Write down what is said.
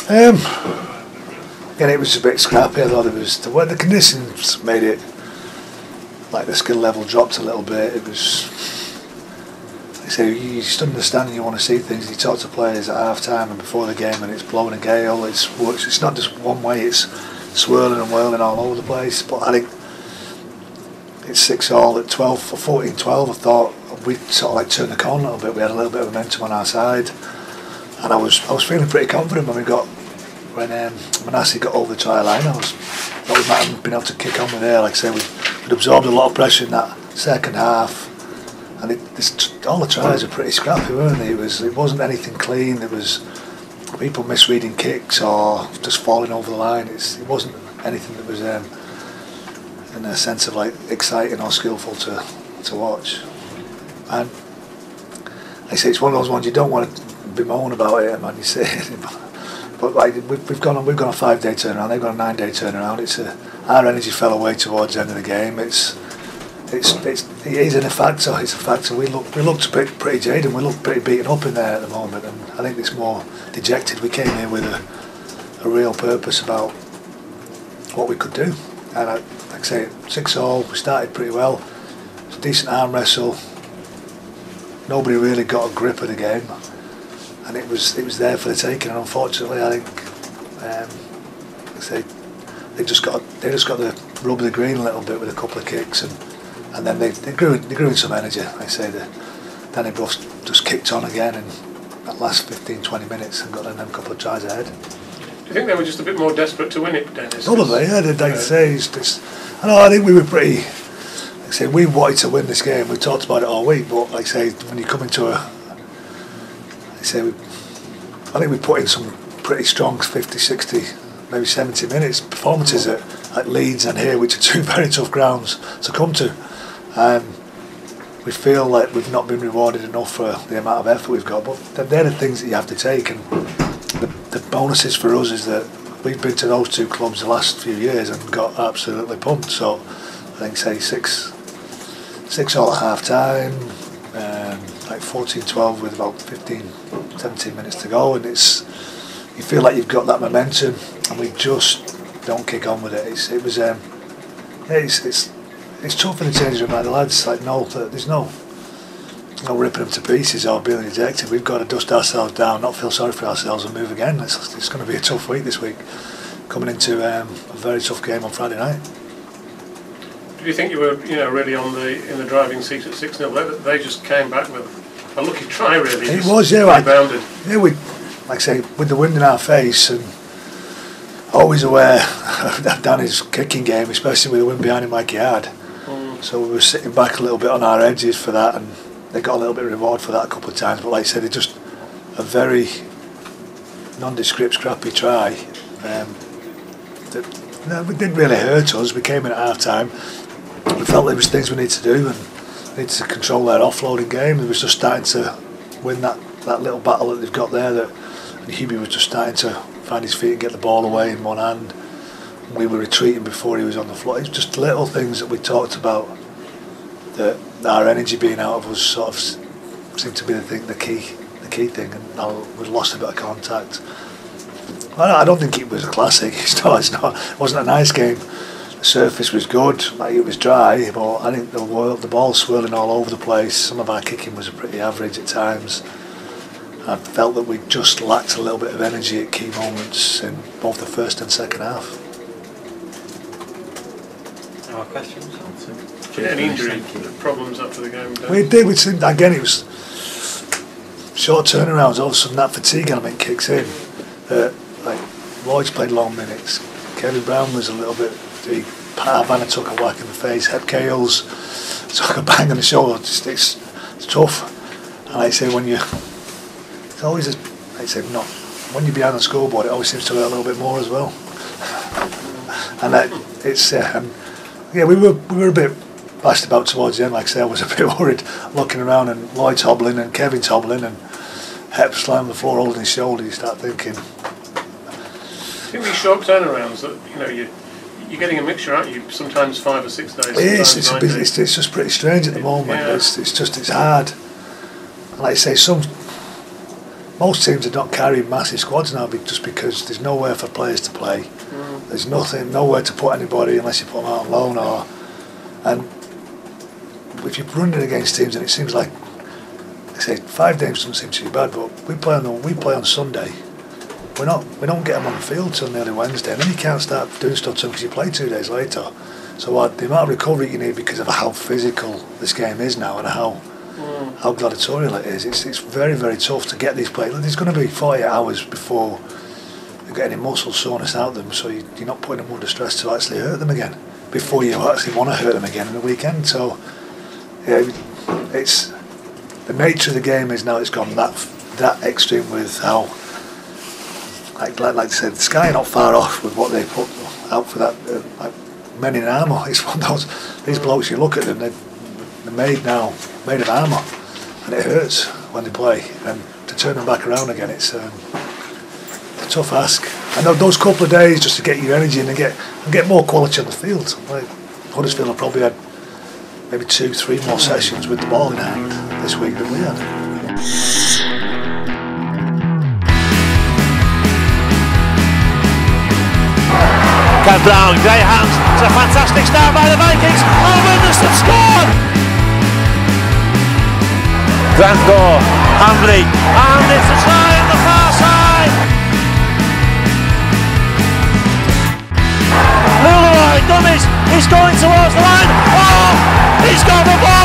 Again, it was a bit scrappy. I thought the conditions made it like the skill level dropped a little bit. It was, like I say, you just understand and you want to see things. You talk to players at half time and before the game, and it's blowing a gale. It's not just one way. It's swirling and whirling all over the place. But I think it's 6-all at 14-12. I thought we'd sort of like turned the corner a little bit. We had a little bit of momentum on our side, and I was feeling pretty confident when Manasseh got over the try line. I thought we might have been able to kick on with there. Like I say, we'd absorbed a lot of pressure in that second half, and all the tries were pretty scrappy, weren't they? It wasn't anything clean. There was people misreading kicks or just falling over the line. It wasn't anything that was in a sense of like exciting or skillful to watch. And like I say, it's one of those ones you don't want to bemoan about it, man. You say it, but like we've gone a 5-day turnaround. They've got a 9-day turnaround. Our energy fell away towards the end of the game. It isn't a factor. It's a factor. We looked pretty jaded. We looked pretty beaten up in there at the moment, and I think it's more dejected. We came here with a real purpose about what we could do, and like I say, 6-all. We started pretty well. It was a decent arm wrestle. Nobody really got a grip of the game, and it was there for the taking. And unfortunately, I think like I say, they just got the rub of the green a little bit with a couple of kicks, and then they grew in some energy. Like I say, Danny Bruff just kicked on again in that last 15-20 minutes and got them a couple of tries ahead. Do you think they were just a bit more desperate to win it, Dennis? Probably, yeah. I think we were pretty. Like I say, we wanted to win this game. We talked about it all week, but like I say, when you come into I think we put in some pretty strong 50, 60, maybe 70 minutes performances at Leeds and here, which are two very tough grounds to come to. We feel like we've not been rewarded enough for the amount of effort we've got, but they're the things that you have to take. And the bonuses for us is that we've been to those two clubs the last few years and got absolutely pumped. So I think say 6-all at half time, like 14-12 with about 15-17 minutes to go, and you feel like you've got that momentum, and we just don't kick on with it. It's tough in the changing room. Like the lads, like there's no ripping them to pieces or being ejected. We've got to dust ourselves down, not feel sorry for ourselves, and move again. It's going to be a tough week this week, coming into a very tough game on Friday night. Do you think you were, really in the driving seat at 6-0? They just came back with a lucky try, really. It was, yeah. Rebounded. Yeah, we, like I say, with the wind in our face, and always aware of Danny's kicking game, especially with the wind behind him like he had. So we were sitting back a little bit on our edges for that, and they got a little bit of reward for that a couple of times. But like I said, it's just a very nondescript, scrappy try. It didn't really hurt us. We came in at half time. We felt there was things we needed to do and needed to control their offloading game. It was just starting to win that little battle that they've got there. And Hubie was just starting to find his feet and get the ball away in one hand. We were retreating before he was on the floor. It's just little things that we talked about, that our energy being out of us sort of seemed to be the key thing, and we lost a bit of contact. I don't think it was a classic. It wasn't a nice game. The surface was good, like it was dry, but I think the ball swirling all over the place. Some of our kicking was pretty average at times. I felt that we just lacked a little bit of energy at key moments in both the first and second half. Our questions? Any injury problems after the game? We did. Again, it was short turnarounds. All of a sudden, that fatigue element kicks in. Like Lloyd's played long minutes. Kevin Brown was a little bit. Havana took a whack in the face. Head Cales took a bang on the shoulder. It's tough. And I say when you're behind the scoreboard, it always seems to hurt a little bit more as well. And we were a bit bashed about towards the end. Like I say, I was a bit worried looking around, and Lloyd's hobbling and Kevin's hobbling and Hep slamming on the floor holding his shoulder. You start thinking. I think these short turnarounds that you're getting a mixture, aren't you? Sometimes 5 or 6 days. It's just pretty strange at the moment. Yeah. It's hard. And like I say, some most teams are not carrying massive squads now just because there's nowhere for players to play. There's nowhere to put anybody unless you put them out on loan. And if you're running against teams, and it seems like, I say 5 games doesn't seem too bad, but we play on Sunday. We don't get them on the field till nearly Wednesday, and then you can't start doing stuff to them because you play 2 days later. So the amount of recovery you need because of how physical this game is now and how gladiatorial it is, it's very, very tough to get these players. There's going to be 48 hours before you get any muscle soreness out of them, so you're not putting them under stress to actually hurt them again before you actually want to hurt them again in the weekend. So yeah, it's the nature of the game is now it's gone that extreme with how, like I said, Sky are not far off with what they put out for that. Men in armour. It's one of those, these blokes, you look at them, they're made of armour, and it hurts when they play, and to turn them back around again, it's a tough ask. And those couple of days just to get your energy and get more quality on the field. Like Huddersfield have probably had maybe 2-3 more sessions with the ball in hand this week than we had. Ken Brown, great hands, it's a fantastic start by the Vikings. Oh, Widnes have scored! Grant Gore, Hamley, and it's a try on the far side. Luluai, dummies, he's going towards the line. Oh, he's got the ball!